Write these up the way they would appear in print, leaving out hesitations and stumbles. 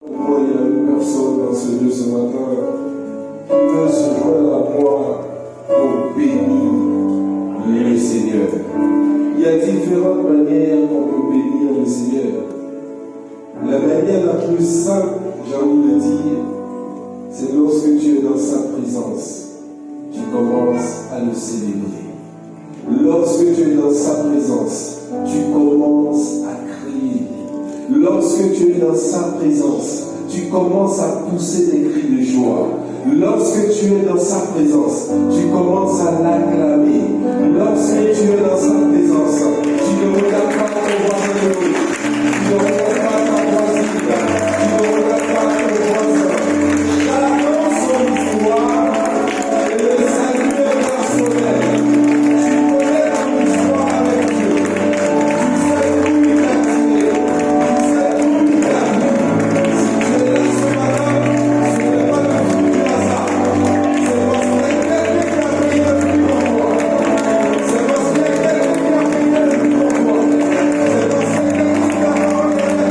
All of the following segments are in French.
Moi, il y a une personne dans ce lieu ce matin qui veut se joindre à moi pour bénir le Seigneur. Il y a différentes manières qu'on peut bénir le Seigneur. La manière la plus simple, j'ai envie de dire, c'est lorsque tu es dans sa présence, tu commences à le célébrer. Lorsque tu es dans sa présence, tu commences à crier. Lorsque tu es dans sa présence, tu commences à pousser des cris de joie. Lorsque tu es dans sa présence, tu commences à l'acclamer. Lorsque tu es dans sa présence, tu ne regardes pas ton voisin de rue. Tu ne regardes pas ta voisine. Tu ne regardes pas ton voisin. Chacun son histoire et le salut est personnel. Tu connais ton histoire avec Dieu. Tu sais où il t'a tiré. Tu sais où il t'a mis. Si tu es là ce matin, ce n'est pas le fruit du hasard. C'est parce que quelqu'un qui a pris le plus pour toi. C'est parce que quelqu'un qui a pris le plus pour toi. C'est parce que quelqu'un qui a parlé de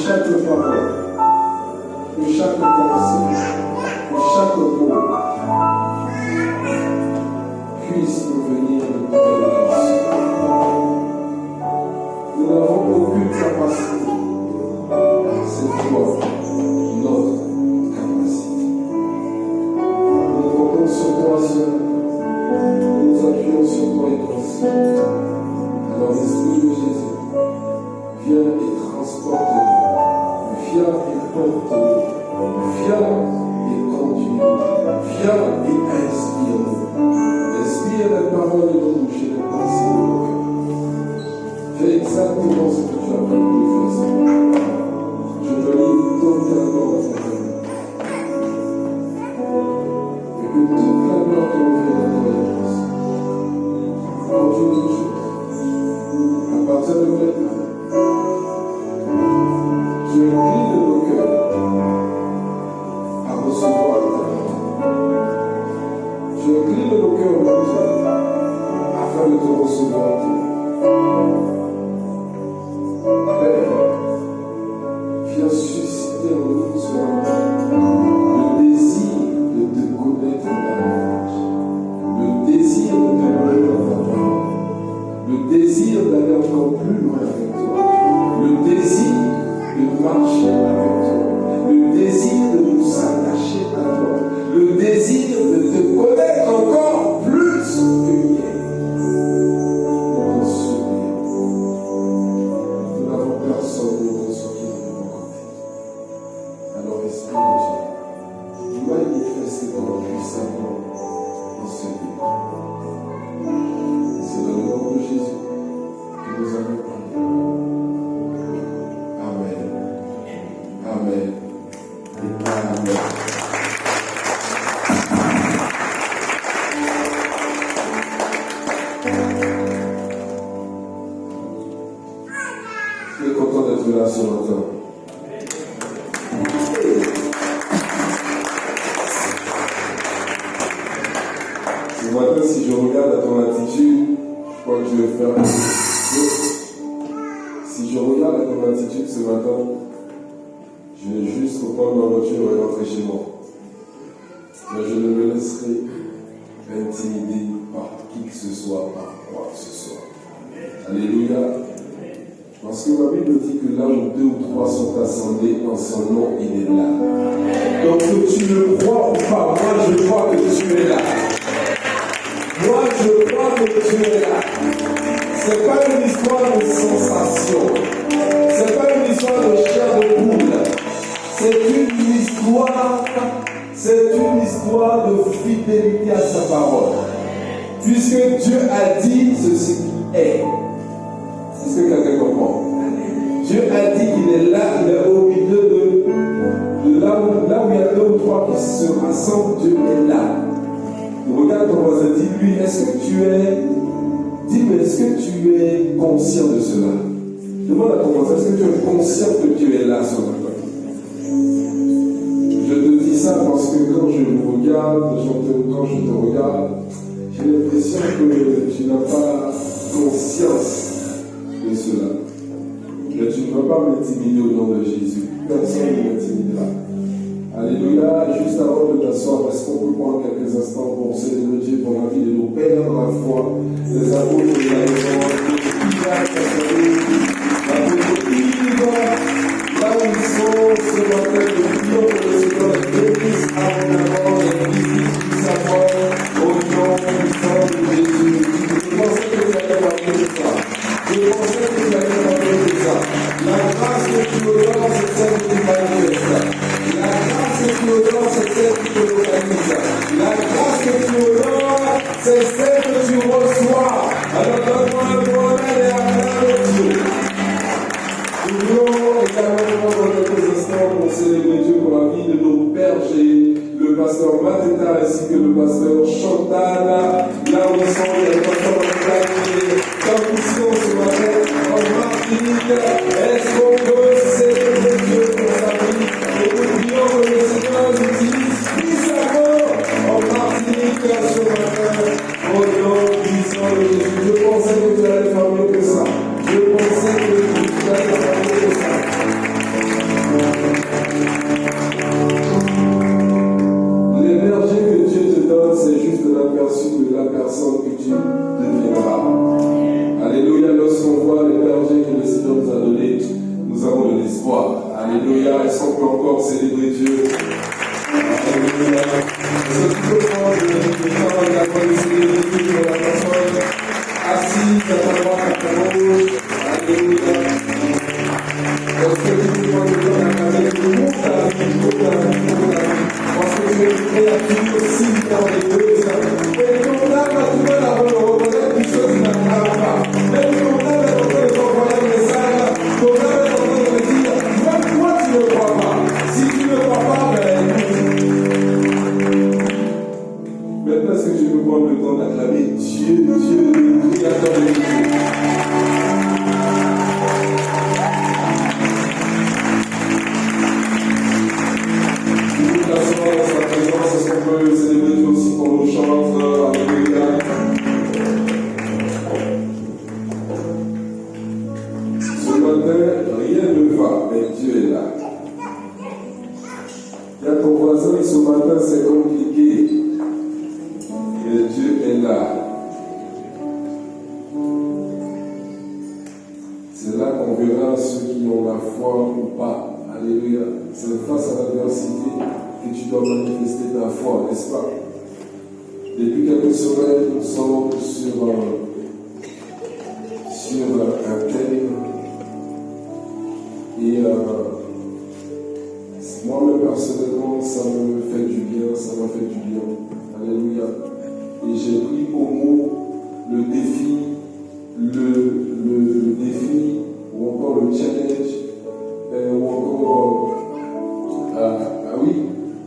chaque parole, que chaque pensée, que chaque mot puisse nous venir de ta bénédiction. Nous n'avons aucune capacité. C'est toi, notre capacité. Nous comptons sur toi seul. Nous appuyons sur toi et ton Seigneur. Alors l'Esprit de Jésus, viens et transporte-nous. Viens et porte-nous. Viens et conduis-nous. Viens et inspire-nous. Inspire les paroles de nos bouches et les pensées de nos cœurs. Fais exactement ce que tu as voulu faire, Seigneur. Je me livre totalement à ta main. Et que toute la gloire te revienne à toi et à toi. Conduis toutes choses. À partir de maintenant, je incline nos cœurs à recevoir ta parole. Je incline nos cœurs maintenant afin de te recevoir toi. Viens susciter en nous ce matin le désir de te connaître davantage, le désir de te connaître dans ta parole, le désir d'aller encore plus loin avec toi, le désir de marcher avec toi, le désir de nous attacher à toi, le désir de te connaître encore plus que hier. Nous t'en supplions. Nous n'avons personne d'autre sur qui nous pouvons compter. Alors, Esprit de Dieu, manifeste-toi puissamment dans ce lieu. C'est dans le nom de Jésus que nous avons prié. Amen. Amen. Et Amen. Je suis content d'être là ce matin. Ce matin, si je regarde à ton attitude, je crois que je vais faire. Si je regarde à ton attitude ce matin, je vais juste reprendre ma voiture et rentrer chez moi. Mais je ne me laisserai intimider par qui que ce soit, par quoi que ce soit. Alléluia. Parce que ma Bible dit que là où 2 ou 3 sont assemblés en son nom, il est là. Donc que tu le crois ou pas, moi je crois que tu es là. Moi je crois que tu es là. C'est pas une histoire de sensation. C'est pas une histoire de chair de poule. C'est une histoire de fidélité à sa parole. Puisque Dieu a dit ceci qui est. Est-ce que quelqu'un comprend? Dieu a dit qu'il est là, il est au milieu de là où il y a 2 ou 3 qui se rassemblent, Dieu est là. Regarde ton voisin, dis-lui, est-ce que tu es conscient de cela? Demande à ton voisin, est-ce que tu es conscient que Dieu est là ce matin? Je te dis ça parce que quand je vous regarde, quand je te regarde, j'ai l'impression que tu n'as pas conscience de cela. Mais tu ne peux pas m'intimider au nom de Jésus. Personne ne m'intimidera. Alléluia. Juste avant de t'asseoir, est-ce qu'on peut prendre quelques instants pour célébrer Dieu pour la vie de nos pères dans la foi, des apôtres de la maison, là où ils sont ce matin, de prions pour le Seigneur, l'église abondamment, l'église qui s'apporte au nom puissant de Jésus. Je pensais que tu allais parler de ça. Je pensais que tu allais parler de ça. La grâce que tu me donnes, c'est celle qui manifeste. La grâce que tu me donnes, c'est celle qui te localise. La grâce que tu me donnes, c'est celle que tu reçois. Alors donne-moi un bon et acclame Dieu. Nous voulons également prendre quelques instants pour célébrer Dieu pour la vie de nos pères, le pasteur Mateta ainsi que le pasteur Chantal. Là où ils sont, il y a le pasteur Mateta qui est en mission ce matin en Martinique. Est-ce qu'on peut célébrer Dieu pour sa vie? Et nous prions que le Seigneur nous utilise puissamment en Martinique ce matin. Au nom puissant de Jésus. Je pensais que tu allais faire mieux que ça. Je pensais que tu allais faire mieux que ça. avons de l'espoir. Alléluia. Est-ce qu'on peut encore célébrer Dieu? Alléluia. Est-ce que tu peux prendre le temps d'avoir célébrer Dieu pour la personne assise à ta droite, à ta gauche? Alléluia. Est-ce que tu peux prendre le temps d'accueillir tout le monde à la vie, parce que tu es prêt à tout aussi dans les deux. Et ton âme a du mal à reconnaître des choses qui n'arrivent pas. Même ton âme est en train de t'envoyer un message. Ton âme est en train de te dire, même toi tu ne crois pas. Si tu ne crois pas, maintenant est-ce que tu peux prendre le temps d'acclamer Dieu, le Créateur de l'univers? Est-ce qu'on peut célébrer Dieu aussi pour nos chances? Alléluia. Ce matin, rien ne va, mais Dieu est là. Il y a ton voisin, ce matin, c'est compliqué. Mais Dieu est là. C'est là qu'on verra ceux qui ont la foi ou pas. Alléluia. C'est face à l'adversité que tu dois manifester ta foi, n'est-ce pas? Depuis quelques semaines, nous sommes sur un thème. Et moi-même, personnellement, ça me fait du bien, ça m'a fait du bien. Alléluia. Et j'ai pris au mot le défi, le défi, ou encore le challenge, ou encore,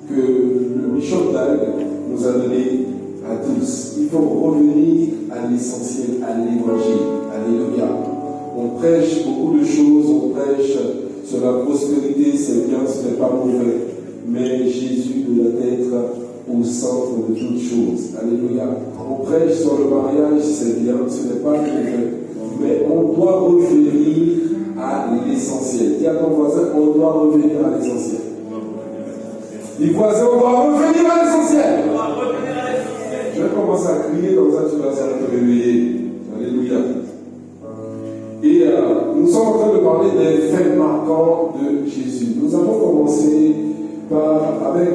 que le Bishop Dag nous a donné à tous. Il faut revenir à l'essentiel, à l'évangile. Alléluia. On prêche beaucoup de choses, on prêche sur la prospérité, c'est bien, ce n'est pas mauvais. Mais Jésus doit être au centre de toutes choses. Alléluia. On prêche sur le mariage, c'est bien, ce n'est pas mauvais. Mais on doit revenir à l'essentiel. Dis à ton voisin, on doit revenir à l'essentiel. Les voisins, on doit revenir à l'essentiel. Je vais commencer à crier, comme ça tu vas te réveiller. Alléluia. Et nous sommes en train de parler des faits marquants de Jésus. Nous avons commencé avec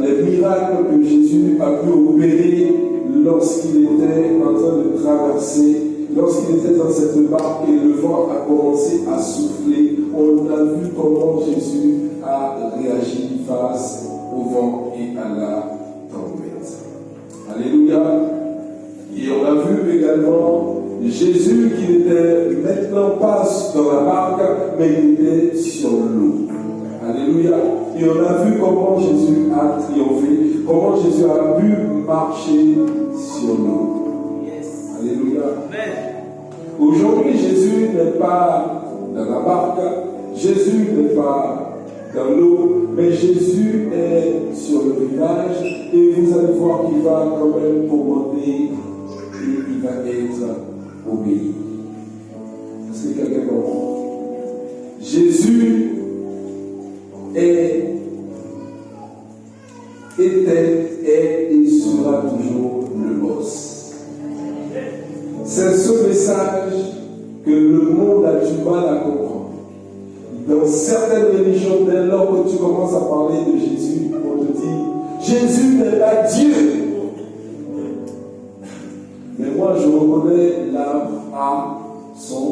les miracles que Jésus a pu opérer lorsqu'il était en train de traverser, lorsqu'il était dans cette barque et le vent a commencé à souffler. On a vu comment Jésus a réagi face au vent et à la tempête. Alléluia. Et on a vu également Jésus qui n'était maintenant pas dans la barque, mais il était sur l'eau. Alléluia. Et on a vu comment Jésus a triomphé, comment Jésus a pu marcher sur l'eau. Alléluia. Aujourd'hui, Jésus n'est pas dans la barque, Jésus n'est pas dans l'eau, mais Jésus est sur le rivage et vous allez voir qu'il va quand même commenter et il va être obéi. Est-ce que quelqu'un comprend? Jésus était, est et sera toujours le boss. C'est ce message que le monde a du mal à comprendre. Dans certaines religions, dès lors que tu commences à parler de Jésus, on te dit Jésus n'est pas Dieu. Mais moi, je reconnais l'arbre à son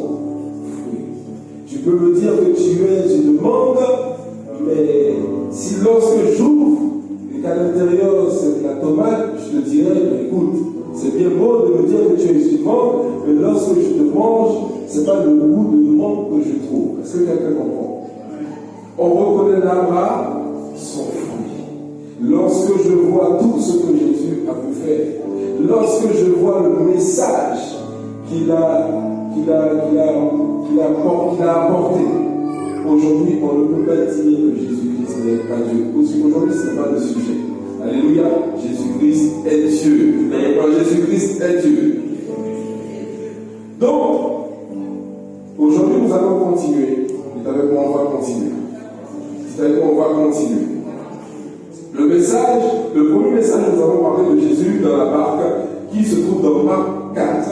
fruit. Tu peux me dire que tu es une mangue, mais si lorsque j'ouvre et qu'à l'intérieur c'est de la tomate, je te dirais, écoute, c'est bien beau de me dire que tu es une mangue, mais lorsque je te mange, ce n'est pas le goût de mangue que je trouve. Est-ce que quelqu'un comprend? On reconnaît l'arbre à son fruit. Lorsque je vois tout ce que Jésus a pu faire, lorsque je vois le message qu'il a apporté, aujourd'hui, on ne peut pas dire que Jésus-Christ n'est pas Dieu. Aujourd'hui, ce n'est pas le sujet. Alléluia. Jésus-Christ est Dieu. Jésus-Christ est Dieu. Donc, aujourd'hui, nous allons continuer. Et avec moi, on va continuer. C'est avec moi, on va continuer. Le premier message, nous avons parlé de Jésus dans la barque qui se trouve dans Marc 4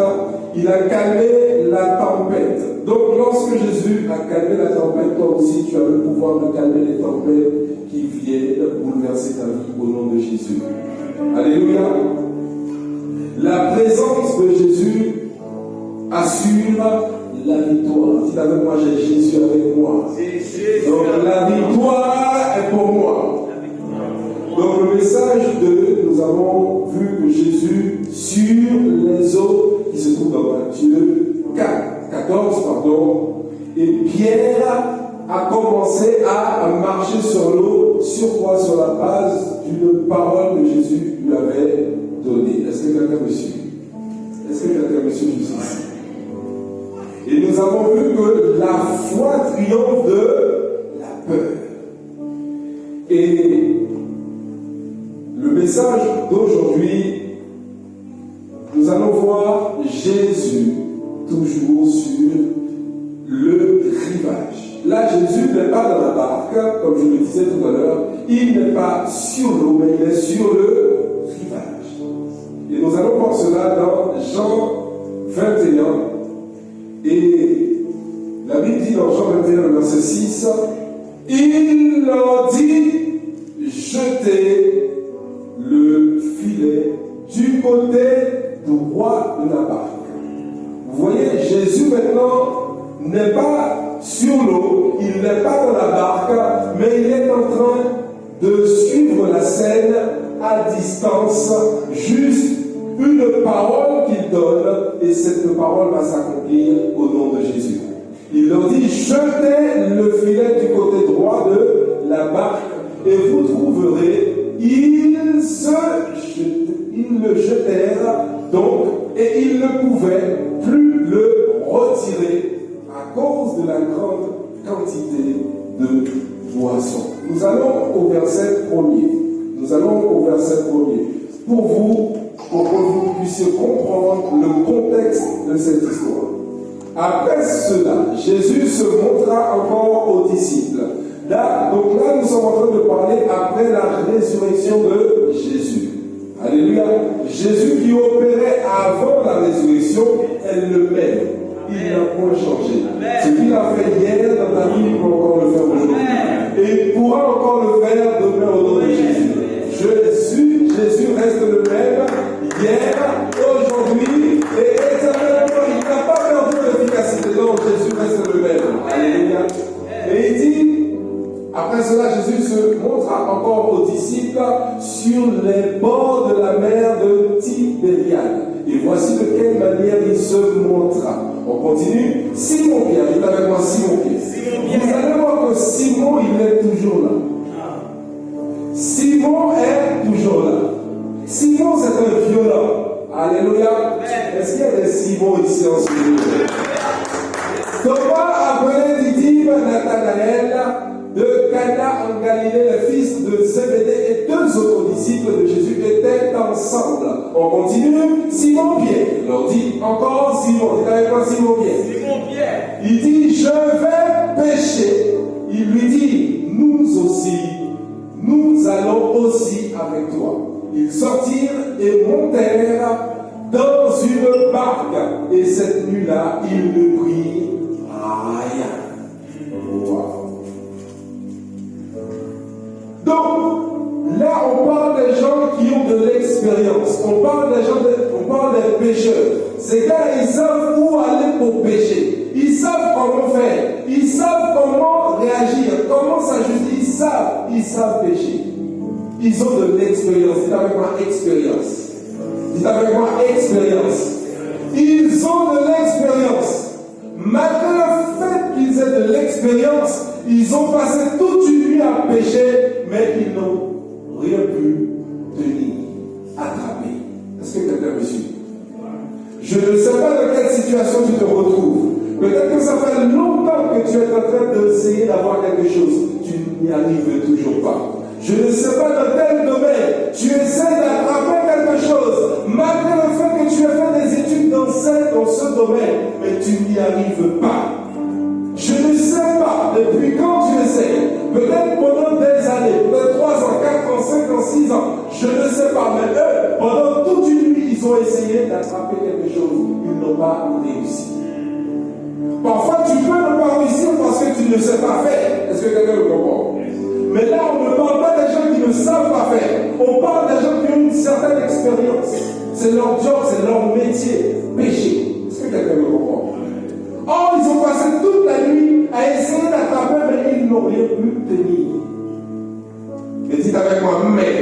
il a calmé la tempête. Donc lorsque Jésus a calmé la tempête, toi aussi tu as le pouvoir de calmer les tempêtes qui viennent bouleverser ta vie au nom de Jésus. Alléluia. La présence de Jésus assure la victoire. Dites avec moi, j'ai Jésus avec moi. Donc la victoire est pour moi. Donc le message 2, nous avons vu que Jésus sur les eaux, qui se trouve dans Matthieu 14, et Pierre a commencé à marcher sur l'eau, sur quoi? Sur la base d'une parole que Jésus lui avait donnée. Est-ce que quelqu'un me suit? Est-ce que quelqu'un me suit ici? Et nous avons vu que la foi triomphe de la peur. Et le message d'aujourd'hui, nous allons voir Jésus toujours sur le rivage. Là, Jésus n'est pas dans la barque, comme je le disais tout à l'heure, il n'est pas sur l'eau, mais il est sur le rivage. Et nous allons voir cela dans Jean 21. Et la Bible dit dans Jean 21, verset 6, il leur dit, jetez le filet du côté droit de la barque. Vous voyez, Jésus maintenant n'est pas sur l'eau, il n'est pas dans la barque, mais il est en train de suivre la scène à distance, juste une parole qu'il donne, et cette parole va s'accomplir au nom de Jésus. Il leur dit, jetez le filet du côté droit de la barque, et vous trouverez, ils le jetèrent donc, et ils ne pouvaient plus le retirer à cause de la grande quantité de boissons. Nous allons au verset 1er. Nous allons au verset 1er. Pour que vous puissiez comprendre le contexte de cette histoire. Après cela, Jésus se montra encore aux disciples. Là, donc là, nous sommes en train de parler après la résurrection de Jésus. Alléluia. Jésus qui opérait avant la résurrection est le même. Il n'a point changé. Ce qu'il a fait hier dans ta vie, il peut encore le faire aujourd'hui. Et il pourra encore le faire demain au nom de Jésus. Jésus reste le même hier, aujourd'hui et éternellement. Il n'a pas perdu l'efficacité. Non, Jésus reste le même. Alléluia. Et il dit, après cela, Jésus se montra encore aux disciples sur les bords de la mer de Tibériade. Et voici de quelle manière il se montra. On continue. Simon-Pierre, dites avec moi Simon-Pierre. Vous allez voir que Simon, il est toujours là. Simon est toujours là. Simon, c'est un violent. Alléluia. Est-ce qu'il y a des Simon ici en ce moment? Thomas appelé Didyme Nathanaël de Cana en Galilée, le fils de Zébédée, et deux autres disciples de Jésus étaient ensemble. On continue. Simon-Pierre leur dit encore Simon. Dites avec moi Simon-Pierre. Simon-Pierre. Il dit, je vais pécher. Il lui dit, nous allons aussi avec toi. Ils sortirent et montèrent dans une barque. Et cette nuit-là, ils ne prirent rien. Wow. Donc, là, on parle des gens qui ont de l'expérience. On parle des pécheurs. Ces gars, ils savent où aller pour pécher. Ils savent comment faire. Ils savent comment réagir, comment s'ajuster. Ils savent pécher. Ils ont de l'expérience. Dites avec moi expérience. Dites avec moi expérience. Ils ont de l'expérience. Malgré le fait qu'ils aient de l'expérience, ils ont passé toute une nuit à pécher, mais ils n'ont rien pu tenir, attraper. Est-ce que quelqu'un me suit? Je ne sais pas dans quelle situation tu te retrouves. Peut-être que ça fait longtemps que tu es en train d'essayer d'avoir quelque chose. Tu n'y arrives toujours pas. Je ne sais pas dans quel domaine tu essaies d'attraper quelque chose, malgré le fait que tu aies fait des études dans ce domaine, mais tu n'y arrives pas. Je ne sais pas depuis quand tu essaies, peut-être pendant des années, peut-être 3 ans, 4 ans, 5 ans, 6 ans, je ne sais pas, mais eux, pendant toute une nuit, ils ont essayé d'attraper quelque chose, ils n'ont pas réussi. Parfois, tu peux ne pas réussir parce que tu ne sais pas faire. Est-ce que quelqu'un le comprend? Mais là, on ne parle pas des gens qui ne savent pas faire. On parle des gens qui ont une certaine expérience. C'est leur job, c'est leur métier. Pécher. Est-ce que quelqu'un le comprend? Or, ils ont passé toute la nuit à essayer d'attraper, mais ils n'ont rien pu tenir. Mais dites avec moi, mais.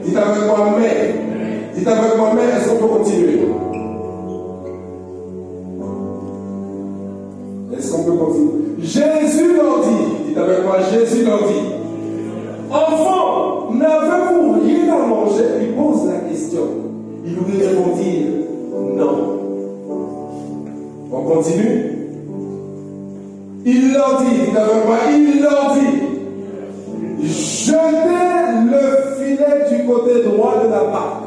Dites avec moi, mais. Dites avec moi, mais. Est-ce qu'on peut continuer? Est-ce qu'on peut continuer? Jésus leur dit, dites avec moi, Jésus leur dit, enfants, n'avez-vous rien à manger? Il pose la question. Ils lui répondirent, non. On continue. Il leur dit, dites avec moi, il leur dit, jetez le filet du côté droit de la barque.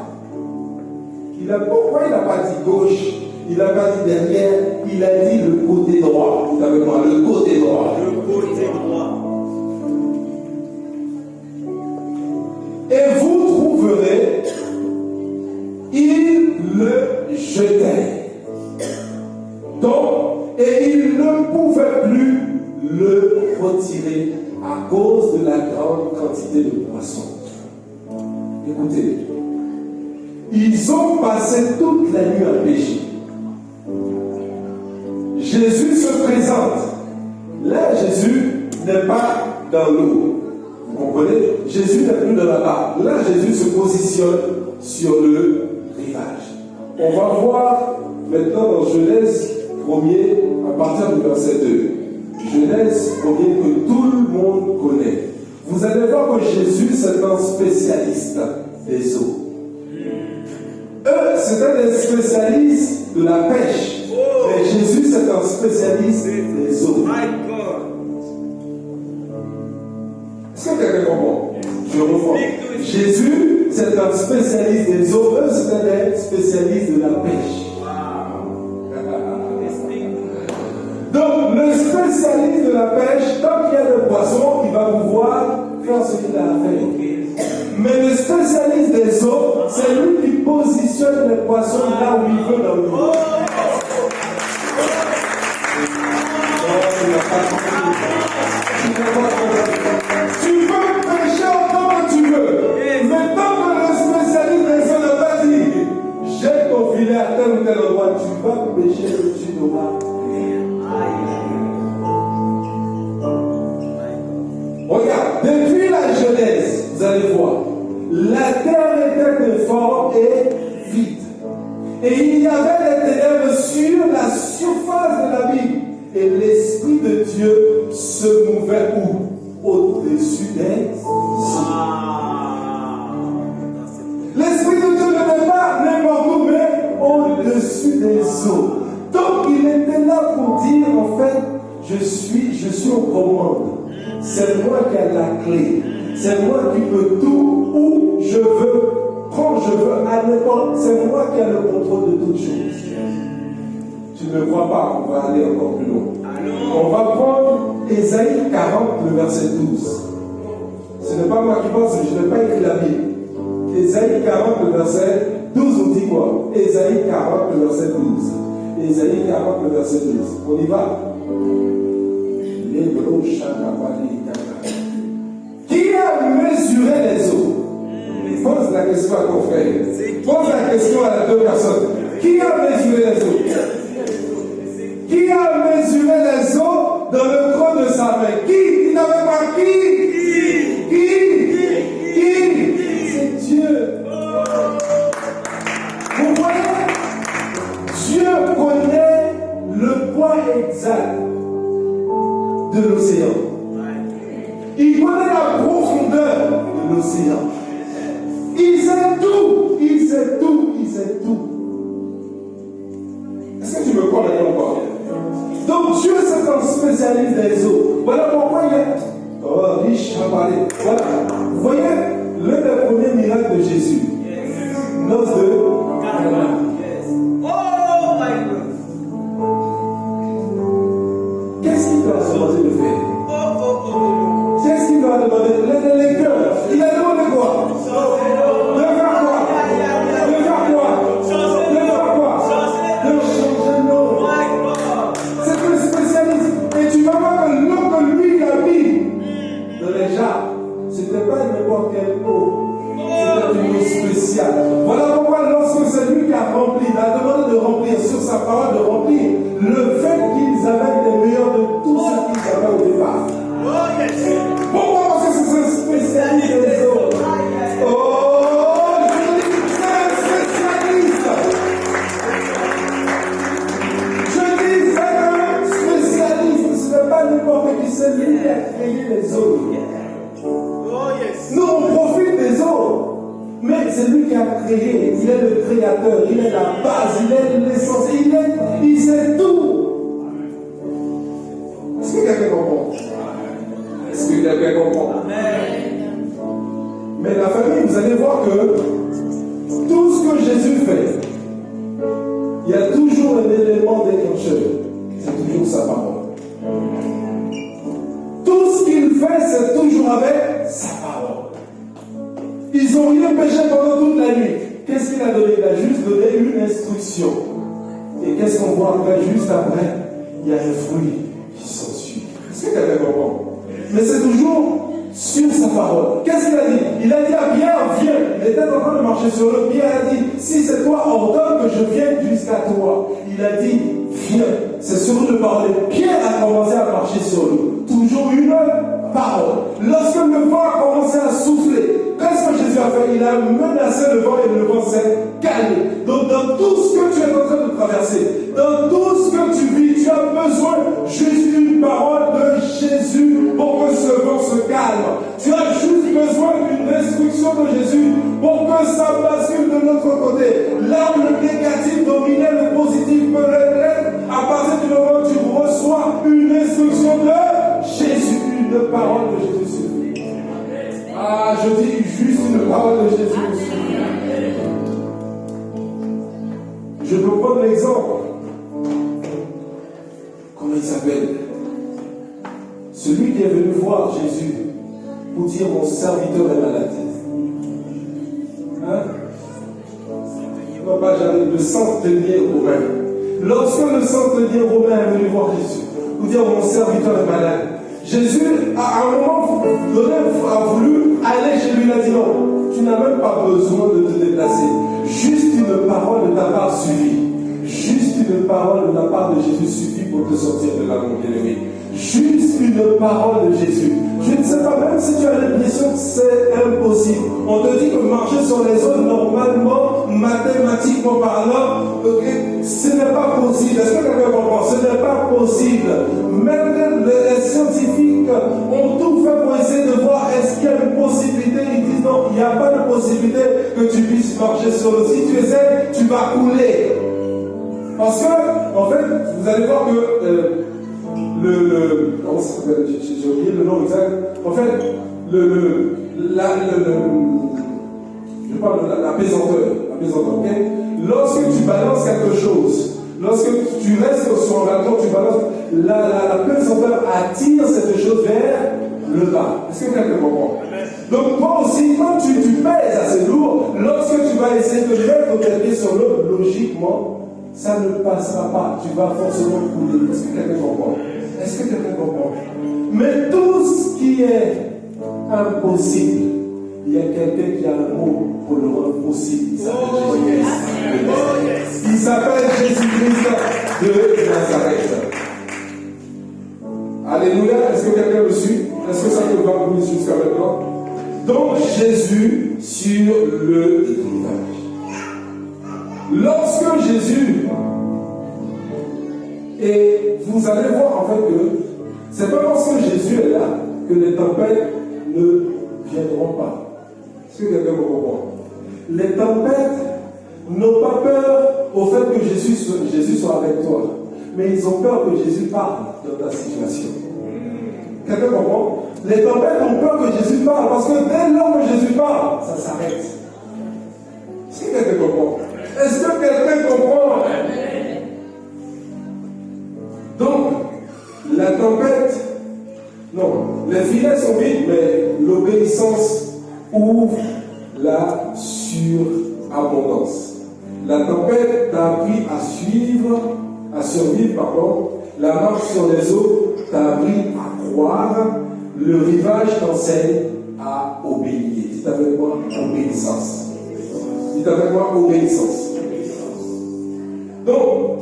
Pourquoi il n'a pas dit gauche? Il n'a pas dit derrière, il a dit le côté droit. Dites avec moi, le côté droit. Le côté droit. Et vous trouverez, il le jetait. Donc, et il ne pouvait plus le retirer à cause de la grande quantité de poissons. Écoutez, ils ont passé toute la nuit à pêcher. Jésus se présente. Là, Jésus n'est pas dans l'eau. Vous comprenez? Jésus n'est plus dans la barque. Là, Jésus se positionne sur le rivage. On va voir maintenant dans Genèse 1er, à partir du verset 2. Genèse 1er que tout le monde connaît. Vous allez voir que Jésus, c'est un spécialiste des eaux. Eux, c'était des spécialistes de la pêche. Mais Jésus, c'est un spécialiste des eaux. Est-ce que quelqu'un comprend? Je reprends. Jésus, c'est un spécialiste des eaux. Eux, c'était des spécialistes de la pêche. Donc, le spécialiste de la pêche, tant qu'il y a des poissons, il va pouvoir faire ce qu'il a à faire. Mais le spécialiste des eaux, c'est lui qui positionne les poissons là où il veut dans l'eau. Tu peux pêcher autant que tu veux. Mais tant que le spécialiste des eaux n'a pas dit, jette ton filet à tel ou tel endroit, tu vas pêcher et tu n'auras rien. Regarde, depuis la Genèse, vous allez voir, la terre était informe et vide. Et il y avait des ténèbres sur la surface de l'abîme. Et l'Esprit de Dieu se mouvait où? Au-dessus des eaux. L'Esprit de Dieu ne n'est pas n'importe où, mais au-dessus des eaux. Donc il était là pour dire, en fait, je suis aux commandes. C'est moi qui ai la clé. C'est moi qui peux tout où je veux, quand je veux, à n'importe. C'est moi qui ai le contrôle de toutes choses. Tu ne crois pas, on va aller encore plus loin. On va prendre Ésaïe 40, le verset 12. Ce n'est pas moi qui pense, je n'ai pas écrit la Bible. Ésaïe 40, le verset 12, on dit quoi? Ésaïe 40, le verset 12. Ésaïe 40, le verset 12. On y va? Qui a mesuré les eaux? Pose la question à ton frère. Pose la question à deux personnes. Qui a mesuré les eaux? Qui a mesuré les eaux dans le creux de sa main? Qui? Il n'avait pas qui? Qui? C'est Dieu. Vous voyez? Dieu connaît le poids exact de l'océan. Il connaît la profondeur de l'océan. Il sait tout. Il sait tout. Il sait tout. Est-ce que tu me crois maintenant ou pas? Donc Dieu c'est un spécialiste des eaux. Voilà pourquoi il est riche à parler. Voilà. Vous voyez l'un des premiers miracles de Jésus. Noce de Cana. Oh my God. Qu'est-ce qu'il doit demander de faire? Qu'est-ce qu'il doit demander? Les cœurs. Il a demandé quoi? De faire quoi? De faire quoi? créé les eaux. Nous, on profite des eaux. Mais c'est lui qui a créé. Il est le créateur. Il est la base. Il est l'essence. Il sait tout. Est-ce que quelqu'un comprend? Est-ce que quelqu'un comprend? Mais la famille, vous allez voir que tout ce que Jésus fait, il y a toujours un élément déclencheur. C'est toujours sa parole. Tout ce qu'il fait, c'est toujours avec sa parole. Ils ont rien péché pendant toute la nuit. Qu'est-ce qu'il a donné? Il a juste donné une instruction. Et qu'est-ce qu'on voit après? Juste après, il y a un fruit qui s'ensuit. Est-ce que quelqu'un comprend? Mais c'est toujours sur sa parole. Qu'est-ce qu'il a dit? Il a dit à Pierre, viens. Il était en train de marcher sur l'eau. Pierre a dit, si c'est toi, ordonne que je vienne jusqu'à toi. Il a dit, viens. C'est sur une parole. Pierre a commencé à marcher sur l'eau. Toujours une parole. Lorsque le vent a commencé à souffler, qu'est-ce que Jésus a fait? Il a menacé le vent et le vent s'est calmé. Donc dans tout ce que tu es en train de traverser, dans tout ce que tu vis, tu as besoin juste d'une parole de Jésus pour que ce vent se calme. Tu as juste besoin d'une instruction de Jésus pour que ça bascule de l'autre côté. Là où le négatif dominait le positif peut l'être, à partir du moment où tu reçois une instruction de Jésus, une parole de Jésus suffit. Ah, je dis juste une parole de Jésus suffit. Je peux prendre l'exemple. Comment il s'appelle? Celui qui est venu voir Jésus pour dire mon serviteur est malade. Hein? Papa, j'arrive, le centenier romain. Lorsque le centenier romain est venu voir Jésus pour dire mon serviteur est malade, Jésus, à un moment donné, a voulu aller chez lui. Il a dit non, tu n'as même pas besoin de te déplacer. Juste une parole de ta part suffit. Juste une parole de la part de Jésus suffit pour te sortir de là, mon bien-aimé. Juste une parole de Jésus. Je ne sais pas, même si tu as l'impression que c'est impossible. On te dit que marcher sur les eaux, normalement, mathématiquement parlant, ce n'est pas possible. Est-ce que quelqu'un comprend? Ce n'est pas possible. Même les scientifiques ont tout fait pour essayer de voir est-ce qu'il y a une possibilité. Ils disent non, il n'y a pas de possibilité que tu puisses marcher sur l'eau. Si tu essaies, tu vas couler. Parce que, en fait, vous allez voir que comment ça s'appelle? J'ai oublié le nom exact. En fait, je parle de la pesanteur. Ok? Lorsque tu balances quelque chose, lorsque tu restes sur un bâton, tu balances, la pesanteur attire cette chose vers le bas. Est-ce que quelqu'un comprend? Donc toi aussi, quand tu pèses assez lourd, lorsque tu vas essayer de mettre tes pieds sur l'eau, logiquement, ça ne passera pas. Tu vas forcément couler. Est-ce que quelqu'un comprend? Est-ce que quelqu'un comprend? Mais tout ce qui est impossible, il y a quelqu'un qui a un mot pour le rendre possible. Il s'appelle Jésus-Christ de Nazareth. Alléluia. Est-ce que quelqu'un le suit? Est-ce que ça te va vous jusqu'à maintenant? Donc Jésus sur le rivage. Lorsque Jésus, et vous allez voir en fait que c'est pas parce que Jésus est là que les tempêtes ne viendront pas. Est-ce que quelqu'un me comprend? Les tempêtes n'ont pas peur au fait que Jésus soit avec toi, mais ils ont peur que Jésus parle dans ta situation. Quelqu'un comprend? Les tempêtes ont peur que Jésus parle parce que dès lors que Jésus parle, ça s'arrête. Est-ce que quelqu'un comprend? Est-ce que quelqu'un comprend? Donc, la tempête, non, les filets sont vides, mais l'obéissance ouvre la surabondance. La tempête t'a appris à survivre, la marche sur les eaux t'a appris à croire, le rivage t'enseigne à obéir. Dites avec moi, obéissance. Dites avec moi, obéissance. Donc,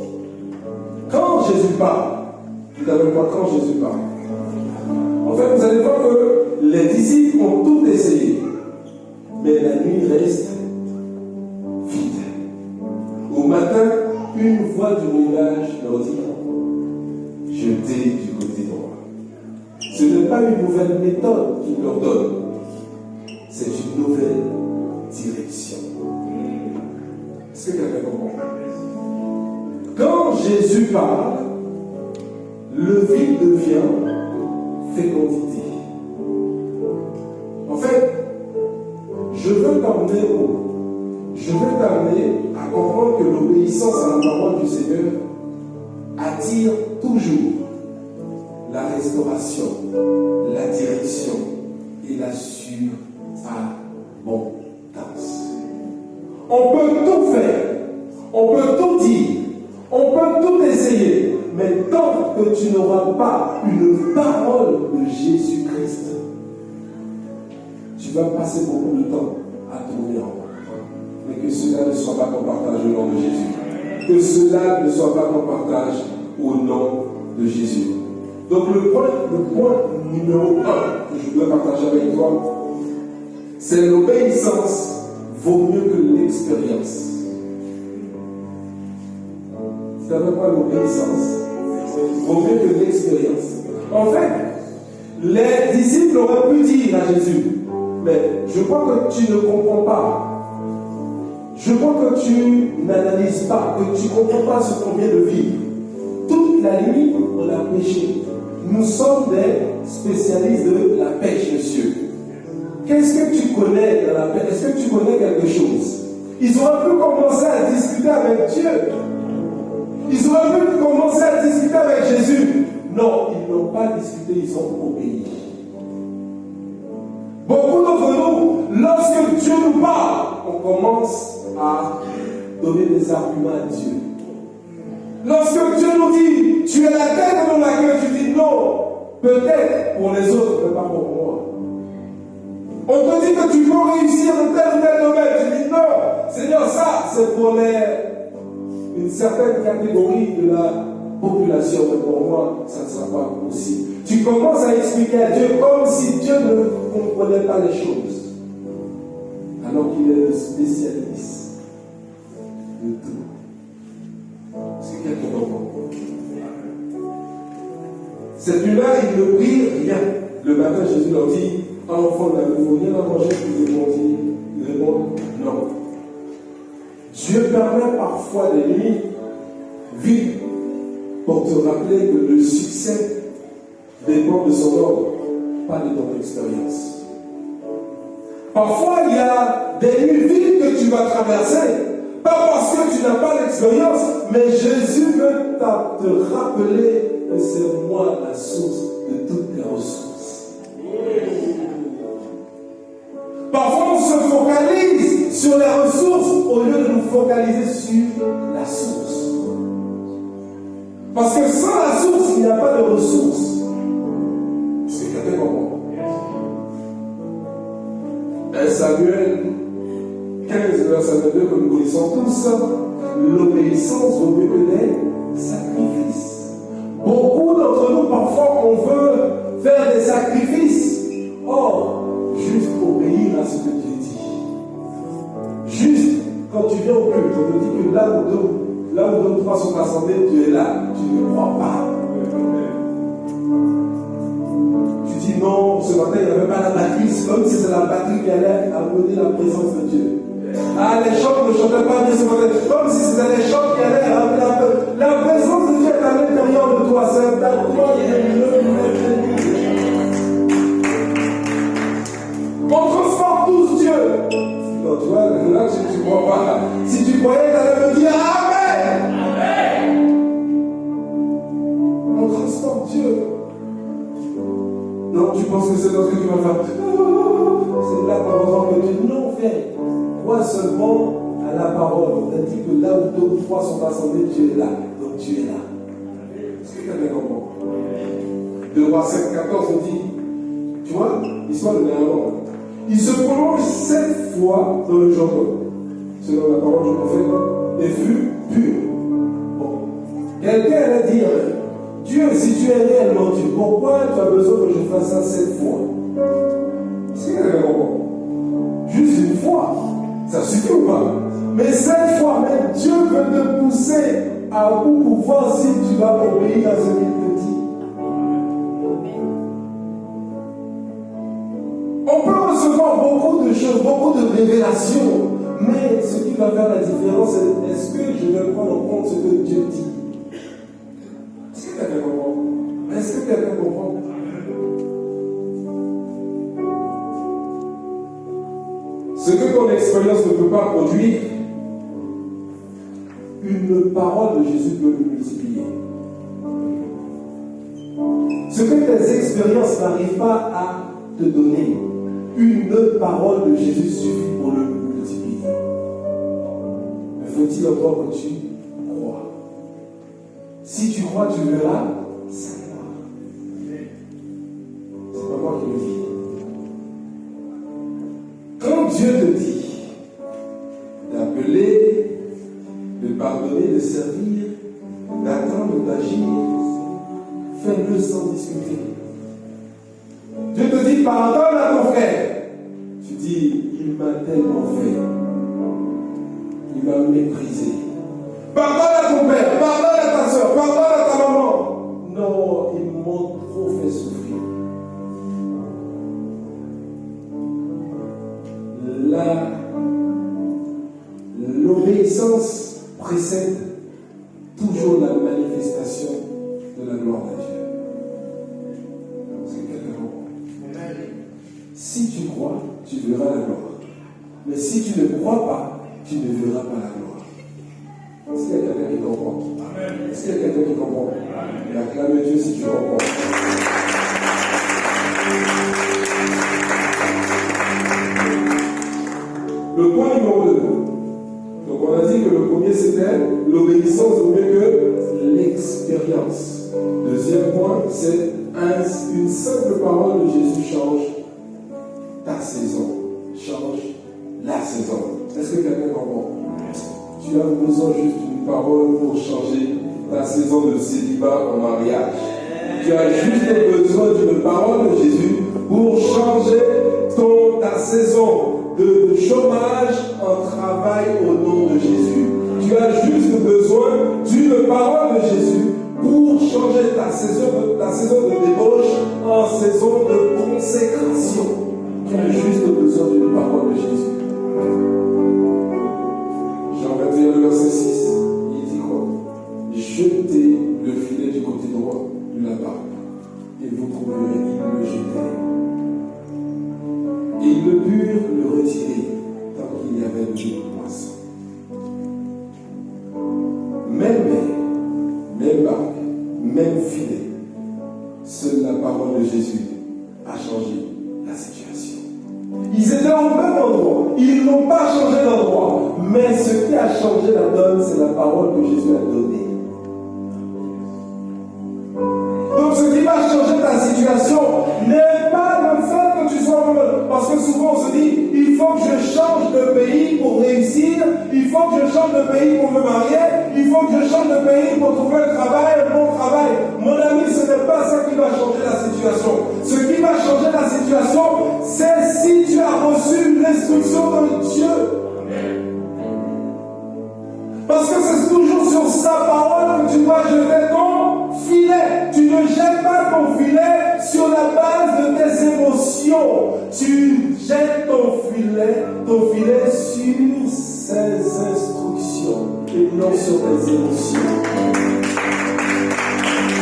quand Jésus parle, dites avec moi, quand Jésus parle, en fait, vous allez voir que les disciples ont tout essayé, mais la nuit reste vide. Au matin, une voix du rivage leur dit, jetez du côté droit. Ce n'est n'est pas une nouvelle méthode qu'il leur donne. C'est une nouvelle direction. Est-ce que quelqu'un comprend? Quand Jésus parle, le vide devient fécondité. En fait, je veux t'amener à comprendre que l'obéissance à la parole du Seigneur attire toujours la restauration, la direction et la surabondance. On peut tout faire, on peut tout dire, on peut tout essayer, mais tant que tu n'auras pas une parole de Jésus-Christ, tu vas passer beaucoup de temps à tourner en rond. Mais que cela ne soit pas qu'on partage au nom de Jésus. Que cela ne soit pas qu'on partage au nom de Jésus. Donc le point numéro 1 que je dois partager avec toi, c'est l'obéissance vaut mieux que l'expérience. C'est avec quoi l'obéissance vaut mieux que l'expérience. En fait, les disciples auraient pu dire à Jésus, mais je crois que tu ne comprends pas. Je crois que tu n'analyses pas, que tu ne comprends pas ce qu'on vient de vivre. Toute la nuit, on a pêché. Nous sommes des spécialistes de la pêche, monsieur. Qu'est-ce que tu connais de la pêche? Est-ce que tu connais quelque chose? Ils auraient pu commencer à discuter avec Dieu. Ils auraient pu commencer à discuter avec Jésus. Non, ils n'ont pas discuté, ils ont obéi. Beaucoup d'entre nous, lorsque Dieu nous parle, on commence à donner des arguments à Dieu. Lorsque Dieu nous dit, tu es la tête dans laquelle tu dis non, peut-être pour les autres, mais pas pour moi. On te dit que tu peux réussir dans tel ou tel domaine, tu dis non, Seigneur, ça c'est pour une certaine catégorie de la population, mais pour moi, ça ne sera pas possible. Tu commences à expliquer à Dieu comme si Dieu ne comprenait pas les choses, alors qu'il est le spécialiste de tout. Est-ce que quelqu'un comprend? Cette nuit-là, ils ne prient rien. Le matin, Jésus leur dit, enfant, n'avez-vous rien à manger? Ils répondent, non. Dieu permet parfois des nuits vides pour te rappeler que le succès dépend de son ordre, pas de ton expérience. Parfois, il y a des nuits vides que tu vas traverser, pas parce que tu n'as pas l'expérience, mais Jésus veut te rappeler que c'est moi la source de toutes les ressources. Parfois, on se focalise sur les ressources au lieu de nous focaliser sur la source. Parce que sans la source, il n'y a pas de ressources. C'est quelqu'un comprend. Samuel 15, verset 22, que nous connaissons tous, l'obéissance vaut mieux que les sacrifices. Beaucoup d'entre nous, parfois, on veut faire des sacrifices. Or, juste obéir à ce que Dieu dit. Juste, quand tu viens au culte, on te dit que là où deux ou trois sont assemblés, tu es là. Tu ne crois pas. Tu dis non, ce matin, il n'y avait pas la batterie. C'est comme si c'est la batterie qui allait amener la présence de Dieu. Ah, les chants ne chantaient pas bien ce matin. Comme si c'était les chants qui allaient amener la présence de Dieu est à l'intérieur de toi. C'est un toi. On transporte tous Dieu. Non, tu vois, là, tu ne crois pas. Si tu croyais, tu allais me dire Amen. Amen. On transporte Dieu. Non, tu penses que c'est dans ce que tu vas faire. C'est là qu'on va voir que Dieu non fait. Crois seulement à la parole. On a dit que là où deux ou trois sont assemblés, Dieu est là. Donc Dieu est là. Est-ce que quelqu'un comprend? 2 Rois 7, 14, on dit, tu vois, l'histoire de Néhémie. Il se prolonge 7 fois dans le Jourdain, selon la parole du prophète, et fut pur. Bon. Quelqu'un allait dire, Dieu, si tu es réellement Dieu, pourquoi tu as besoin que je fasse ça 7 fois? C'est quelqu'un comprend? Juste une fois, ça suffit ou pas? Mais 7 fois même, Dieu veut te pousser à bout pour voir si tu vas obéir à ce qu'il te dit. On peut recevoir beaucoup de choses, beaucoup de révélations, mais ce qui va faire la différence, c'est est-ce que je vais prendre en compte ce que Dieu dit? Est-ce que quelqu'un comprend? Est-ce que quelqu'un comprend? Ce que ton expérience ne peut pas produire, une parole de Jésus peut le multiplier. Ce que tes expériences n'arrivent pas à te donner, une parole de Jésus suffit pour le multiplier. Mais faut-il encore que tu crois? Si tu crois, tu verras sa gloire. C'est pas moi qui le dis. Quand Dieu te dit d'appeler, de pardonner, de servir, d'attendre, d'agir, fais-le sans discuter. Dieu te dit pardonne à ton frère. Tu dis, il m'a tellement fait. Il m'a méprisé. Pardonne à ton père, pardonne à ta soeur, pardonne à ta maman. Non, ils m'ont trop fait souffrir. L'obéissance précède toujours la manifestation de la gloire de Dieu. C'est quelqu'un comprend. Si tu crois, tu verras la gloire. Mais si tu ne crois pas, tu ne verras pas la gloire. Est-ce qu'il y a quelqu'un qui comprend? Est-ce qu'il y a quelqu'un qui comprend? Acclame Dieu si tu comprends. Le point numéro 2. Donc on a dit que le premier c'était l'obéissance vaut mieux que l'expérience. Deuxième point, c'est une simple parole de Jésus change ta saison, change la saison. Est-ce que quelqu'un comprend? Tu as besoin juste d'une parole pour changer ta saison de célibat en mariage. Tu as juste besoin d'une parole de Jésus pour changer ta saison de chômage en travail au nom de Jésus. Tu as juste besoin d'une parole de Jésus pour changer ta saison de débauche en saison de consécration. Tu as juste besoin d'une parole de Jésus. Jean 21, le verset 6, il dit quoi? Jetez le filet du côté droit de la barque et vous trouverez, il le jetait. Et ils ne purent le retirer tant qu'il y avait de poissons. Même mer, même barque, même filet, seule la parole de Jésus a changé la situation. Ils étaient au même endroit, ils n'ont pas changé d'endroit, mais ce qui a changé la donne, c'est la parole que Jésus a donnée. Donc ce qui va changer ta situation n'est pas le fait que tu sois heureux. Parce que souvent on se dit, il faut que je change de pays pour réussir, il faut que je change de pays pour me marier, il faut que je change de pays pour trouver un travail, un bon travail. Mon ami, ce n'est pas ça qui va changer la situation. Ce qui va changer la situation, c'est si tu as reçu l'instruction de Dieu. Parce que c'est toujours sur sa parole que tu dois jeter ton filet. Tu ne jettes pas ton filet sur la base de tes émotions. Tu jettes ton filet sur ses instructions et non sur tes émotions.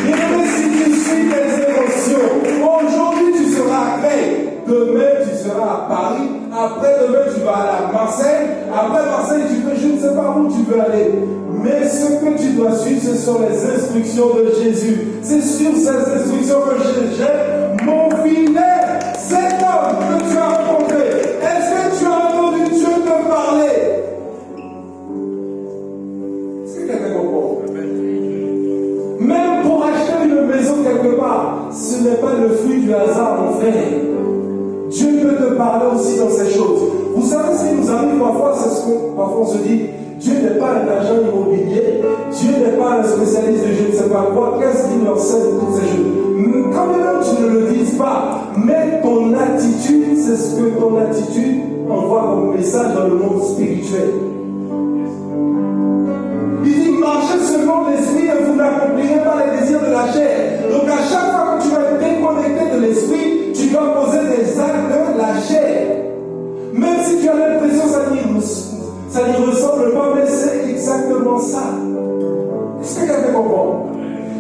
Bien, si tu suis tes émotions, aujourd'hui tu seras à Creil, demain tu seras à Paris, après-demain tu vas aller à Marseille, après Marseille je ne sais pas où tu veux aller. Mais ce que tu dois suivre, ce sont les instructions de Jésus. C'est sur ces instructions que je jette mon filet. Cet homme que tu as rencontré, est-ce que tu as entendu Dieu te parler? Est-ce que quelqu'un comprend? Même pour acheter une maison quelque part, ce n'est pas le fruit du hasard, mon frère. Dieu peut te parler aussi dans ces choses. Vous savez ce qui nous arrive parfois, c'est ce qu'on parfois on se dit, Dieu n'est pas un agent immobilier, Dieu n'est pas un spécialiste de je ne sais pas quoi, qu'est-ce qu'il leur sait de toutes ces choses? Quand même tu ne le dises pas, mais ton attitude, c'est ce que ton attitude envoie comme message dans le monde spirituel. Il dit, marchez selon l'esprit et vous n'accomplirez pas les désirs de la chair. Donc à chaque fois que tu vas être déconnecté de l'esprit, tu vas poser des actes de la n'y ressemble pas, mais c'est exactement ça. Est-ce que quelqu'un comprend?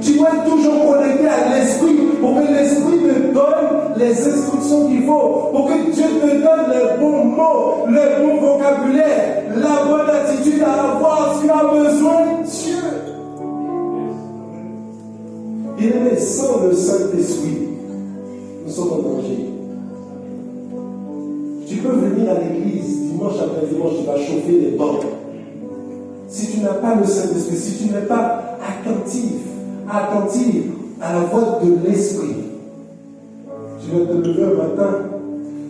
Tu dois être toujours connecté à l'esprit pour que l'esprit te donne les instructions qu'il faut, pour que Dieu te donne les bons mots, le bon vocabulaire, la bonne attitude à avoir. Tu as besoin de Dieu. Bien-aimé, sans le Saint-Esprit, nous sommes en danger. Tu peux venir à l'église dimanche après dimanche, tu vas chauffer les bancs. Si tu n'as pas le Saint-Esprit, si tu n'es pas attentif à la voix de l'Esprit, tu vas te lever un matin,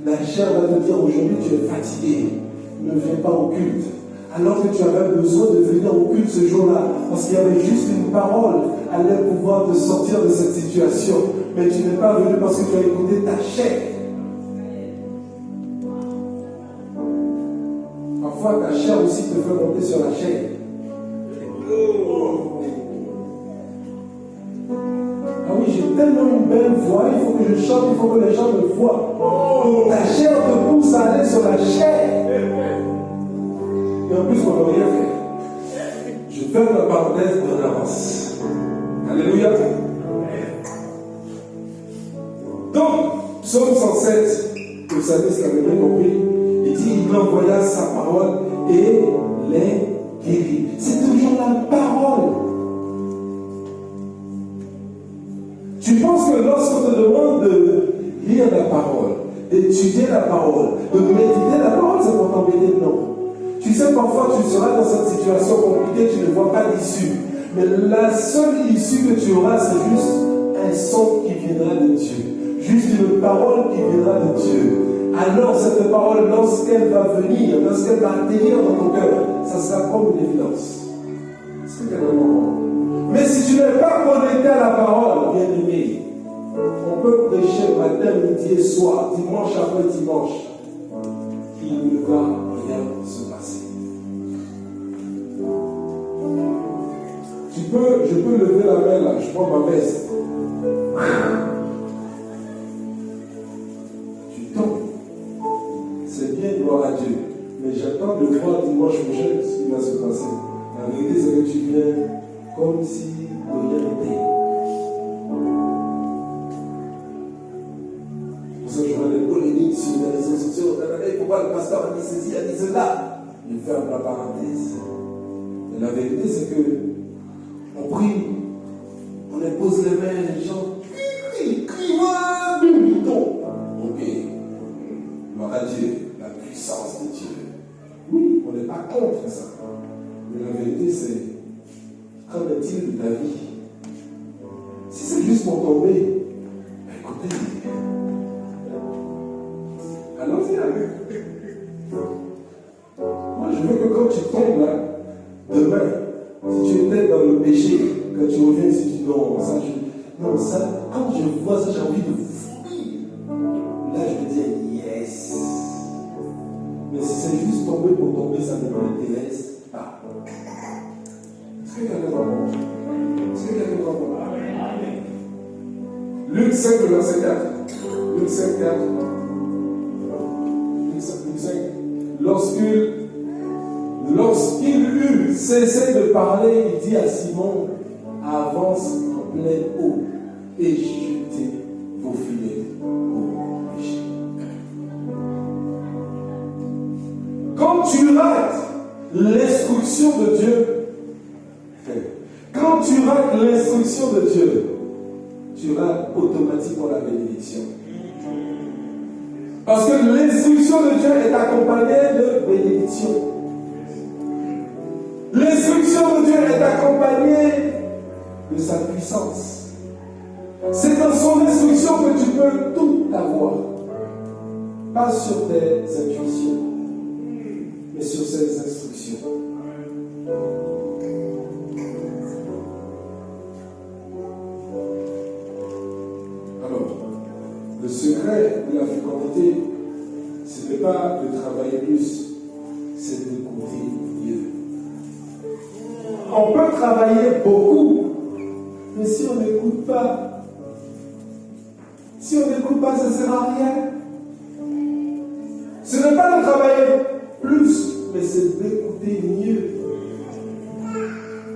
la chair va te dire aujourd'hui tu es fatigué, ne viens pas au culte. Alors que tu avais besoin de venir au culte ce jour-là, parce qu'il y avait juste une parole allait pouvoir te sortir de cette situation. Mais tu n'es pas venu parce que tu as écouté ta chair. Parfois ta chair aussi te fait monter sur la chair. Ah oui, j'ai tellement une belle voix, il faut que je chante, il faut que les gens me voient. Donc ta chair te pousse à aller sur la chair. Et en plus, on n'a rien fait. Je ferme la parenthèse en avance. Alléluia. Donc, psaume 107, vous savez ce qu'avait bien compris, il dit, il envoya sa parole et les guérit. C'est toujours la parole. Tu penses que lorsqu'on te demande de lire la parole, d'étudier la parole, de méditer la parole, c'est pour t'embêter? Non. Tu sais, parfois tu seras dans cette situation compliquée, tu ne vois pas d'issue. Mais la seule issue que tu auras, c'est juste un son qui viendra de Dieu. Juste une parole qui viendra de Dieu. Alors cette parole, lorsqu'elle va venir, lorsqu'elle va atterrir dans ton cœur, ça sera comme une évidence. C'est tellement. Mais si tu n'es pas connecté à la parole, bien aimé, on peut prêcher matin, midi et soir, dimanche après dimanche. Il ne va rien se passer. Je peux lever la main là, je prends ma veste. Tu tombes. C'est bien, gloire à Dieu. Mais j'attends de voir dimanche prochain ce qui va se passer. La vérité, c'est que tu viens comme si de rien n'était. Pour ça, je vois des polémiques sur les réseaux sociaux. Pourquoi le pasteur a dit ceci, a dit cela? Je ferme la parenthèse. Et la vérité, c'est que on prie, on impose les mains, les gens crient, ils tombent. Ok, gloire à Dieu, la puissance de Dieu. Oui, on n'est pas contre ça. Mais la vérité, c'est qu'en est-il de ta vie? Si c'est juste pour tomber, écoutez, allons-y avec. Moi, je veux que quand tu tombes là, demain, si tu étais dans le péché, quand tu reviens, si tu dis non, ça, quand je vois ça, j'ai envie de vomir. Là, je vais dire yes. Mais si c'est juste tomber pour tomber, ça ne m'intéresse pas. Est-ce que quelqu'un comprend? Est-ce que quelqu'un comprend? Luc 5, verset 4. Luc 5, 4. Luc 5. Lorsqu'il eut cessé de parler, il dit à Simon, avance en pleine eau et jetez vos filets au péché. Quand tu rates l'instruction de Dieu, tu rates automatiquement la bénédiction. Parce que l'instruction de Dieu est accompagnée de bénédiction. L'instruction de Dieu est accompagnée de sa puissance. C'est dans son instruction que tu peux tout avoir. Pas sur tes intuitions, mais sur ses instructions. Alors, le secret de la fécondité, ce n'est pas de travailler plus, c'est d'écouter Dieu. On peut travailler beaucoup, mais si on n'écoute pas, ça ne sert à rien. Ce n'est pas de travailler plus, mais c'est d'écouter mieux.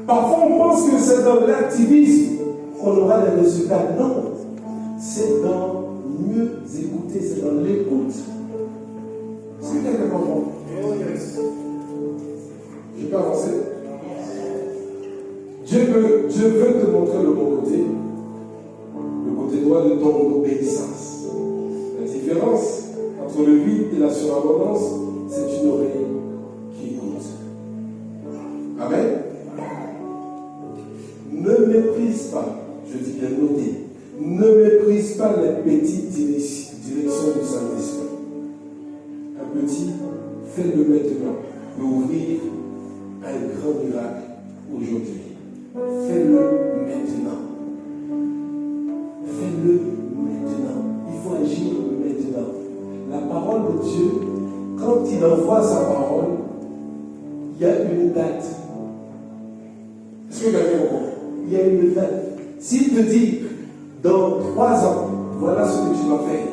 Parfois, on pense que c'est dans l'activisme qu'on aura des résultats. Non, c'est dans mieux écouter, c'est dans l'écoute. Est-ce que quelqu'un comprend? Je peux avancer? Dieu veut te montrer le bon côté, le côté droit de ton obéissance. La différence entre le vide et la surabondance, c'est une oreille qui écoute. Amen. Ne méprise pas, je dis bien noter, ne méprise pas les petites directions du Saint-Esprit. Un petit, fais-le maintenant, peut ouvrir un grand miracle aujourd'hui. Fais-le maintenant. Fais-le maintenant. Il faut agir maintenant. La parole de Dieu, quand il envoie sa parole, il y a une date. Est-ce que vous avez compris? Il y a une date. S'il te dit, dans 3 ans, voilà ce que tu vas faire.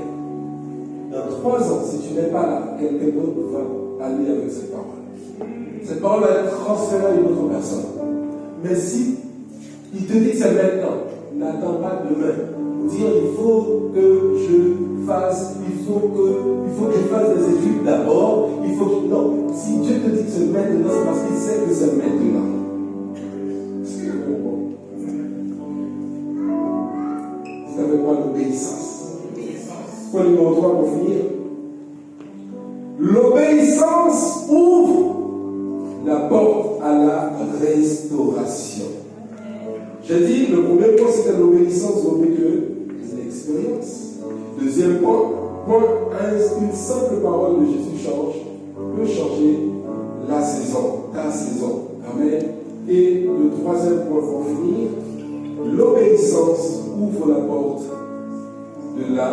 Dans 3 ans, si tu n'es pas là, quelqu'un d'autre va aller avec cette parole. Cette parole va être transférée à une autre personne. Mais si il te dit que c'est maintenant, n'attends pas demain. Pour dire il faut que je fasse, il faut que je fasse des études d'abord, il faut que. Non, si Dieu te dit que c'est maintenant, c'est parce qu'il sait que c'est maintenant. Est-ce que vous comprenez? C'est avec moi l'obéissance. Point numéro 3 pour finir. L'obéissance ouvre la porte à la restauration. J'ai dit, le premier point c'était l'obéissance, vous voyez que l'expérience. Deuxième point, une simple parole de Jésus peut changer la saison, ta saison. Amen. Et le troisième point pour finir, l'obéissance ouvre la porte de la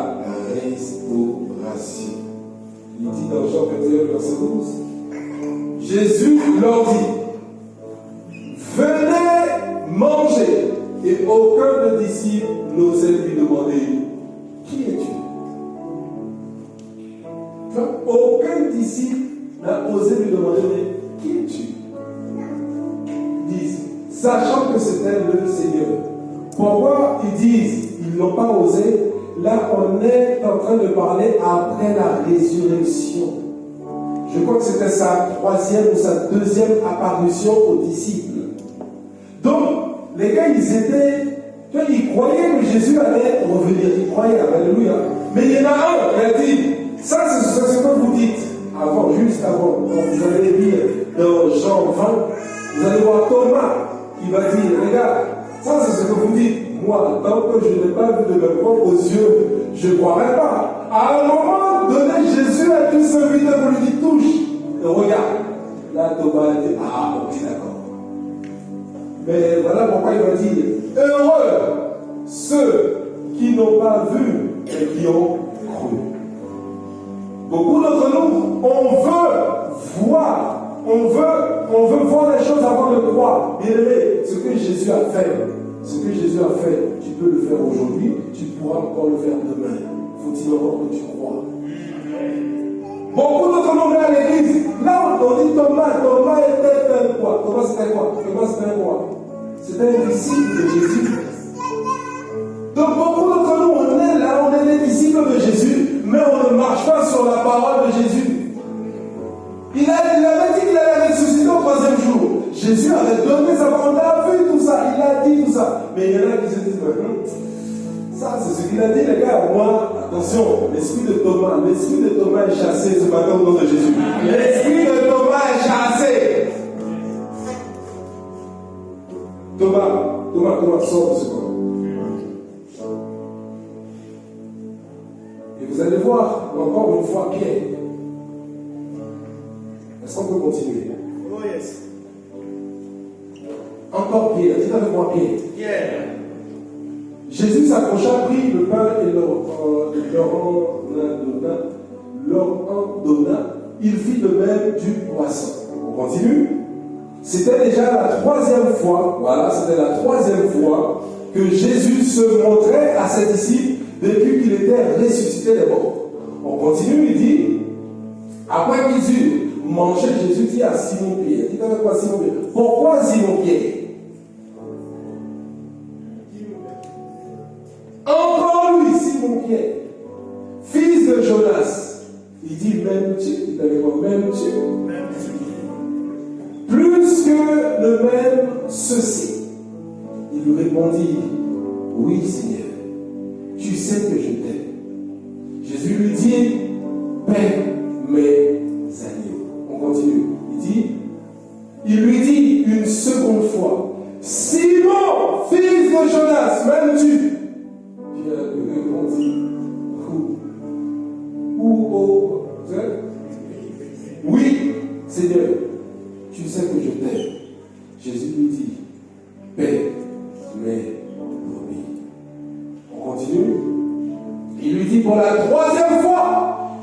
restauration. Il dit dans Jean 21, verset 12, Jésus leur dit, venez manger. Et aucun des disciples n'osait lui demander, qui es-tu? Aucun disciple n'a osé lui demander, qui es-tu? Ils disent, sachant que c'était le Seigneur. Pourquoi ils disent, ils n'ont pas osé? Là, on est en train de parler après la résurrection. Je crois que c'était sa 3e ou sa 2e apparition aux disciples. Donc, les gars, ils croyaient que Jésus allait revenir. Ils croyaient, alléluia. Mais il y en a un, il a dit, ça c'est ce que vous dites. Juste avant, quand vous allez lire dans Jean 20, vous allez voir Thomas qui va dire, regarde, ça c'est ce que vous dites. Moi, tant que je n'ai pas vu de mes propres yeux, je ne croirais pas. À un moment donné, Jésus a dit ce vidéo pour lui dire, touche, et regarde. Là, Thomas a dit, ah, ok, d'accord. Mais voilà pourquoi il va dire, heureux ceux qui n'ont pas vu et qui ont cru. Beaucoup d'entre nous, on veut voir, on veut voir les choses avant de croire. Bien aimé, ce que Jésus a fait, tu peux le faire aujourd'hui, tu pourras encore le faire demain. Faut-il encore que tu crois? Beaucoup d'entre nous, on est à l'église. Là, on dit Thomas était un quoi? Thomas c'était quoi? Thomas c'était un quoi? C'était un disciple de Jésus. Donc beaucoup d'entre nous, on est là, on est des disciples de Jésus, mais on ne marche pas sur la parole de Jésus. Il avait dit qu'il allait ressusciter au 3e jour. Jésus avait donné sa parole, on a vu tout ça, il a dit tout ça. Mais il y en a qui se disent, ça c'est ce qu'il a dit les gars. Moi, attention, l'esprit de Thomas est chassé ce matin au nom de Jésus. L'esprit de Thomas est chassé. Thomas sort de ce corps. Et vous allez voir encore une fois Pierre. Est-ce qu'on peut continuer? Oh yes. Encore Pierre, dites avec moi Pierre. Yeah. Jésus s'approcha, prit le pain et leur en donna. Il fit de même du poisson. On continue. C'était déjà la 3e fois, voilà, c'était la 3e fois que Jésus se montrait à ses disciples depuis qu'il était ressuscité des morts. On continue, il dit, après qu'ils eurent manger, Jésus dit à Simon-Pierre, il dit avec quoi Simon-Pierre? Pourquoi Simon-Pierre? Encore lui, Simon-Pierre, fils de Jonas, il dit m'aimes-tu? Il avait quoi? M'aimes-tu? Plus que le même ceci. Il lui répondit, oui Seigneur, tu sais que je t'aime. Jésus lui dit, paie mes agneaux. On continue. Il lui dit une seconde fois, Simon, fils de Jonas, m'aimes-tu? Pierre lui répondit, oui, Seigneur, tu sais que je t'aime. Jésus lui dit, paie mes brebis. On continue. Il lui dit pour la troisième fois,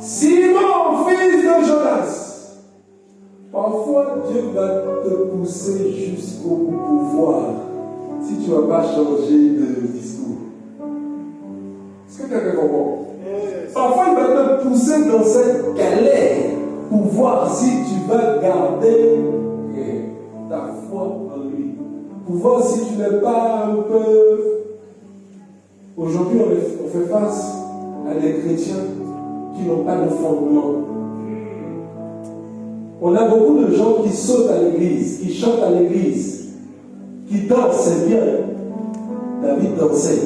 Simon, fils de Jonas. Parfois, Dieu va te pousser jusqu'au bout pour voir si tu ne vas pas changer de discours. Est-ce que quelqu'un comprend? Parfois, il va te pousser dans cette galère pour voir si tu vas garder ta foi en lui. Pour voir si tu n'es pas un peu... Aujourd'hui, on fait face à des chrétiens qui n'ont pas de fondement. On a beaucoup de gens qui sautent à l'église, qui chantent à l'église, qui dansent, c'est bien. David dansait.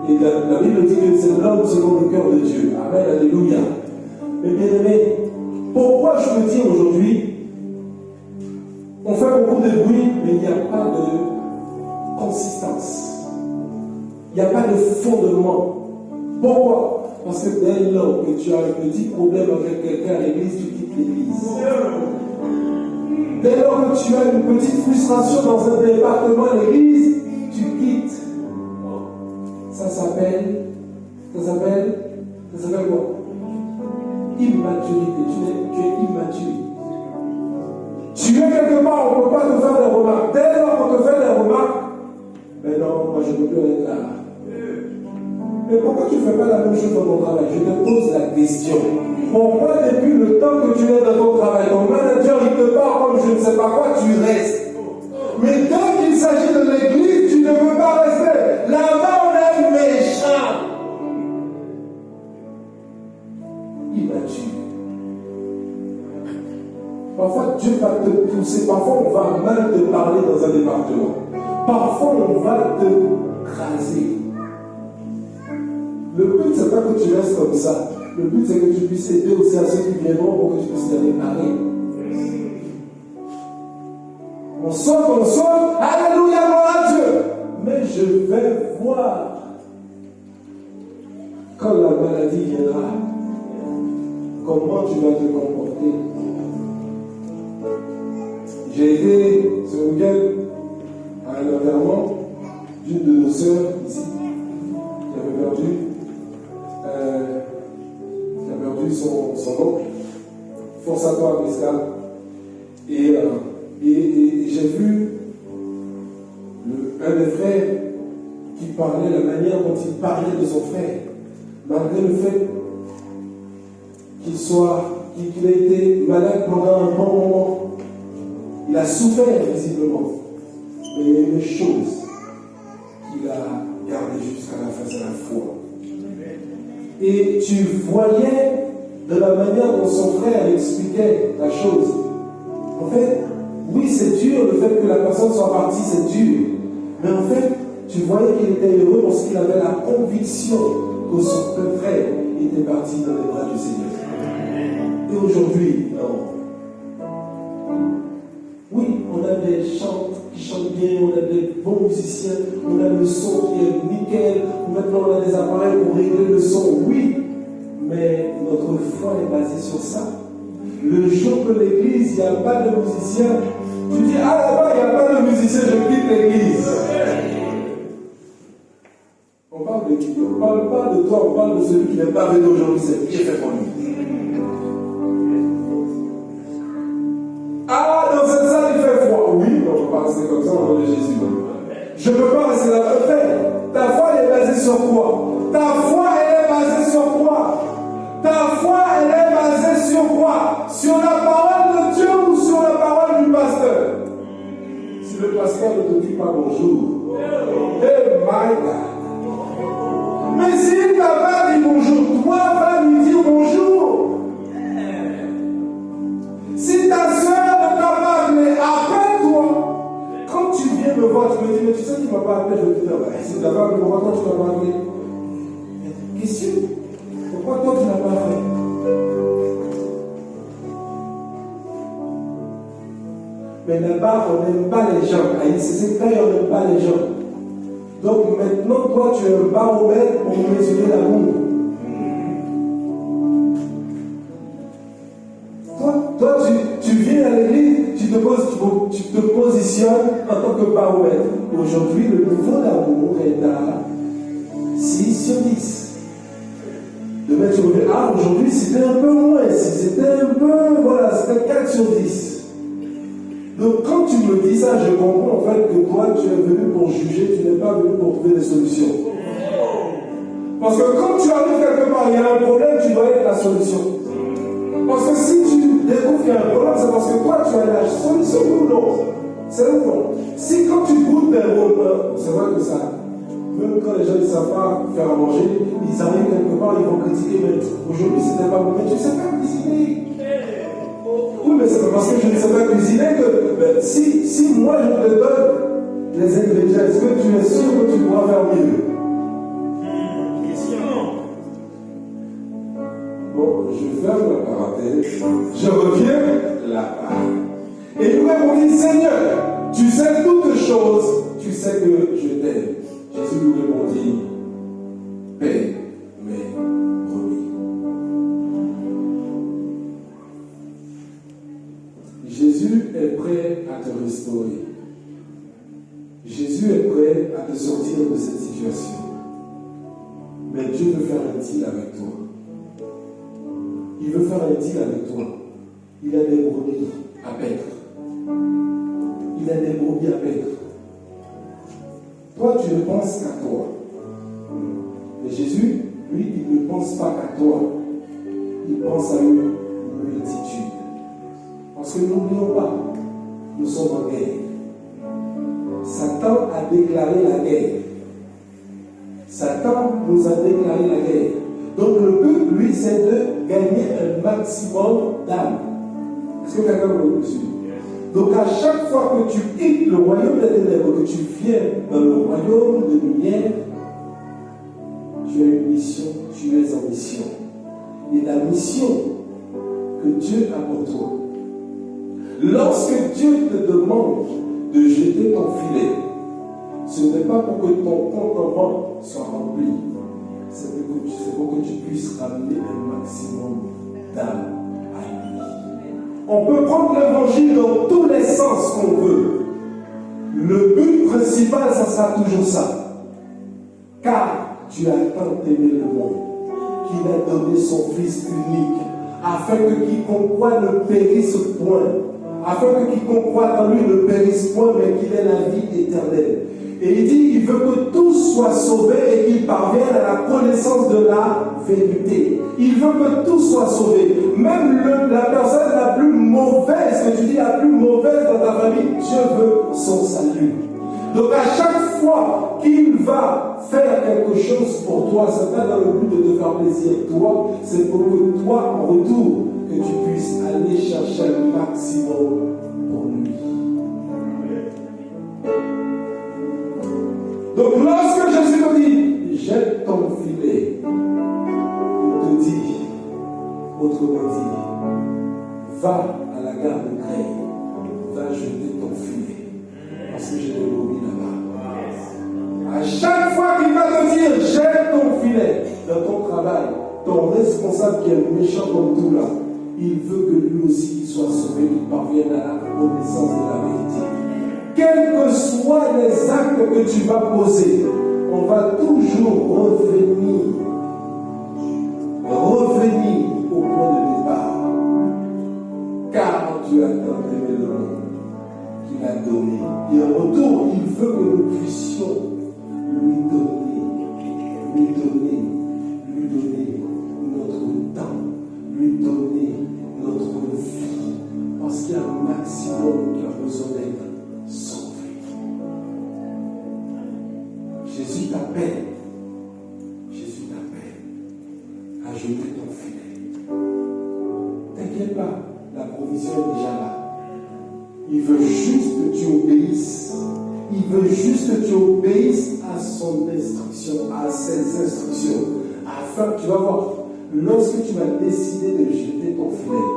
Et la Bible dit que c'est l'homme selon le cœur de Dieu. Amen, alléluia. Mais bien aimé, pourquoi je me dis aujourd'hui, on fait beaucoup de bruit, mais il n'y a pas de consistance. Il n'y a pas de fondement. Pourquoi? Parce que dès lors que tu as un petit problème avec quelqu'un à l'église, tu quittes l'église. Dès lors que tu as une petite frustration dans un département à l'église, tu quittes. Ça s'appelle quoi? Immaturité. Tu es immature. Tu es quelque part, on ne peut pas te faire des remarques. Dès lors qu'on te fait des remarques, mais non, moi je ne peux plus être là. Mais pourquoi tu ne fais pas la même chose dans ton travail? Je te pose la question. Pourquoi depuis le temps que tu es dans ton travail, ton manager il te parle comme je ne sais pas quoi, tu restes? Mais quand il s'agit de l'église, tu ne veux pas rester. Là-bas, on est méchant. Immature. Parfois, Dieu va te pousser. Parfois, on va mal te parler dans un département. Parfois, on va te craser. Le but, c'est pas que tu restes comme ça. Le but, c'est que tu puisses aider aussi à ceux qui viendront pour que tu puisses les réparer. On saute, alléluia, gloire à Dieu. Mais je vais voir quand la maladie viendra, comment tu vas te comporter. J'ai été ce week-end à un enterrement d'une de nos sœurs ici qui avait perdu son oncle, force à toi, Pascal. Et j'ai vu un des frères qui parlait, la manière dont il parlait de son frère, malgré le fait qu'il ait été malade pendant un bon moment. Il a souffert visiblement, mais il y a une chose qu'il a gardée jusqu'à la fin, c'est la foi. Et tu voyais de la manière dont son frère expliquait la chose. En fait, oui, c'est dur le fait que la personne soit partie, c'est dur. Mais en fait, tu voyais qu'il était heureux parce qu'il avait la conviction que son frère était parti dans les bras du Seigneur. Et aujourd'hui, non. Oui, on a des chants qui chantent bien, on a des bons musiciens, on a le son qui est nickel, maintenant on a des appareils pour régler le son, oui, mais notre foi est basée sur ça. Le jour que l'église, il n'y a pas de musicien, tu dis, ah là-bas, il n'y a pas de musicien, je quitte l'église. On parle de qui? On ne parle pas de toi, on parle de celui qui n'est pas venu aujourd'hui, c'est bien fait pour lui. Ah, dans cette salle, il fait froid. Oui, on ne peut pas rester comme ça au nom de Jésus. Je ne peux pas rester là. Ta foi, elle est basée sur quoi? Ta foi, elle est basée sur quoi? Ta foi, elle est basée sur quoi? Sur la parole pasteur ne te dit pas bonjour. Eh my God. Mais s'il ne t'a pas dit bonjour, toi va lui dire bonjour. Si ta soeur ne t'a pas appelé, appelle-toi. Quand tu viens me voir, tu me dis, mais tu sais qu'il ne m'a pas appelé, je vais te dire, si tu n'as pas appelé, pourquoi toi tu ne m'as pas appelé? Question. Pourquoi toi tu n'as pas fait? Mais là-bas, on n'aime pas les gens. C'est clair, on n'aime pas les gens. Donc maintenant, toi, tu es un baromètre pour mesurer l'amour. Toi, tu viens à l'église, tu te positionnes en tant que baromètre. Aujourd'hui, le niveau d'amour est à 6 sur 10. Demain, tu reviens, aujourd'hui, c'était un peu moins. C'était un peu, voilà, c'était 4 sur 10. Donc, quand tu me dis ça, je comprends en fait que toi, tu es venu pour juger, tu n'es pas venu pour trouver des solutions. Parce que quand tu arrives quelque part, il y a un problème, tu dois être la solution. Parce que si tu découvres qu'il y a un problème, c'est parce que toi, tu as la solution ou non. C'est ou non. Si quand tu goûtes des repas, c'est vrai que ça, même quand les gens ne savent pas faire à manger, ils arrivent quelque part, ils vont critiquer, mais aujourd'hui, c'était pas bon, mais tu ne sais pas cuisiner. Oui, mais c'est pas parce que je ne sais pas cuisiner que si moi je te donne les ingrédients, est-ce que tu es sûr que tu pourras faire mieux? Bon, je ferme la parenthèse, je reviens là-bas. Et nous avons dit, Seigneur, tu sais toutes choses, tu sais que je t'aime. Jésus nous répondit, paix, mais promis. Jésus est prêt à te restaurer. Jésus est prêt à te sortir de cette situation. Mais Dieu veut faire un deal avec toi. Il veut faire un deal avec toi. Il a des brebis à paître. Il a des brebis à paître. Toi, tu ne penses qu'à toi. Mais Jésus, lui, il ne pense pas qu'à toi. Il pense à une multitude. Parce que n'oublions pas, nous sommes en guerre. Satan a déclaré la guerre. Satan nous a déclaré la guerre. Donc le but, lui, c'est de gagner un maximum d'âmes. Est-ce que quelqu'un me suit? Donc à chaque fois que tu quittes le royaume des ténèbres, que tu viens dans le royaume de lumière, tu as une mission, tu es en mission. Et la mission que Dieu a pour toi, lorsque Dieu te demande de jeter ton filet, ce n'est pas pour que ton compte en banque soit rempli, c'est pour que tu puisses ramener un maximum d'âmes à lui. On peut prendre l'évangile dans tous les sens qu'on veut. Le but principal, ça sera toujours ça. Car Dieu a tant aimé le monde qu'il a donné son Fils unique, afin que quiconque croit ne périsse point, afin que quiconque croit en lui ne périsse point, mais qu'il ait la vie éternelle. Et il dit, il veut que tous soient sauvés et qu'ils parviennent à la connaissance de la vérité. Il veut que tous soient sauvés. Même la personne la plus mauvaise, que tu dis la plus mauvaise dans ta famille, Dieu veut son salut. Donc à chaque fois qu'il va faire quelque chose pour toi, ce n'est pas dans le but de te faire plaisir toi, c'est pour que toi, en retour, que tu puisses aller chercher un maximum pour lui. Donc lorsque Jésus te dit, jette ton filet, il te dit, autrement dit, va à la gare de Creil, va jeter ton filet, parce que j'ai des brebis là-bas. À chaque fois qu'il va te dire, jette ton filet dans ton travail, ton responsable qui est méchant comme tout là, il veut que lui aussi soit sauvé, qu'il parvienne à la connaissance de la vérité. Quels que soient les actes que tu vas poser, on va toujours revenir au point de départ. Car Dieu a tant aimé le monde qu'il a donné. Et en retour, il veut que nous puissions lui donner notre temps, lui donner notre vie. Parce qu'il y a un maximum qui a besoin d'être sauvé. jeter ton filet. T'inquiète pas, la provision est déjà là. Il veut juste que tu obéisses. Il veut juste que tu obéisses à son instruction, à ses instructions. Afin que tu vas voir, lorsque tu vas décider de jeter ton filet,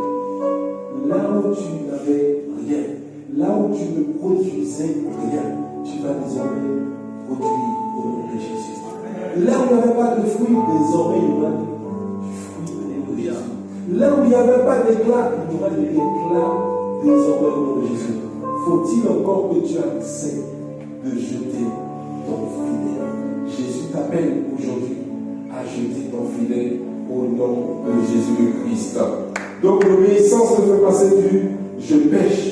là où tu n'avais rien, là où tu ne produisais rien, tu vas désormais produire au nom de Jésus. Là où il n'y avait pas de fruits, désormais il y aura du fruit au nom de Jésus. Là où il n'y avait pas d'éclat, il y aura de l'éclat désormais au nom de Jésus. Faut-il encore que tu acceptes de jeter ton filet? Jésus t'appelle aujourd'hui à jeter ton filet au nom de Jésus-Christ. Donc l'obéissance te fait passer du je pêche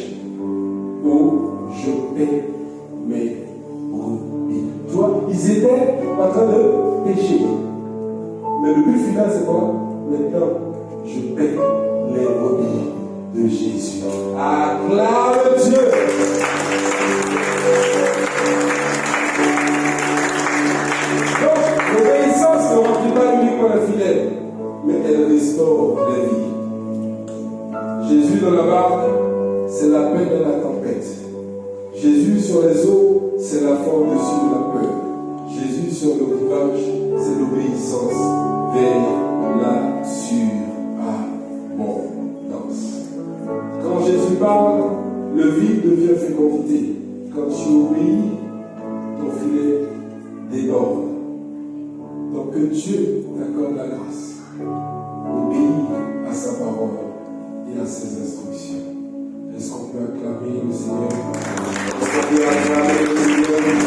au je paie mes brebis. Tu vois, ils étaient en train de pécher. Mais le but final, c'est quoi? Maintenant, je paie les brebis de Jésus. Acclame Dieu. Donc, l'obéissance ne remplit pas uniquement le filet, mais elle restaure les vies. Jésus dans la barque, c'est la paix dans la tempête. Jésus sur les eaux, c'est la force dessus de la peur. Jésus sur le rivage, c'est l'obéissance vers la surabondance. Quand Jésus parle, le vide devient fécondité. Quand tu obéis, ton filet déborde. Donc que Dieu t'accorde la grâce d'obéir à sa parole et à ses instructions. Est-ce qu'on peut acclamer le Seigneur? Est-ce qu'on peut acclamer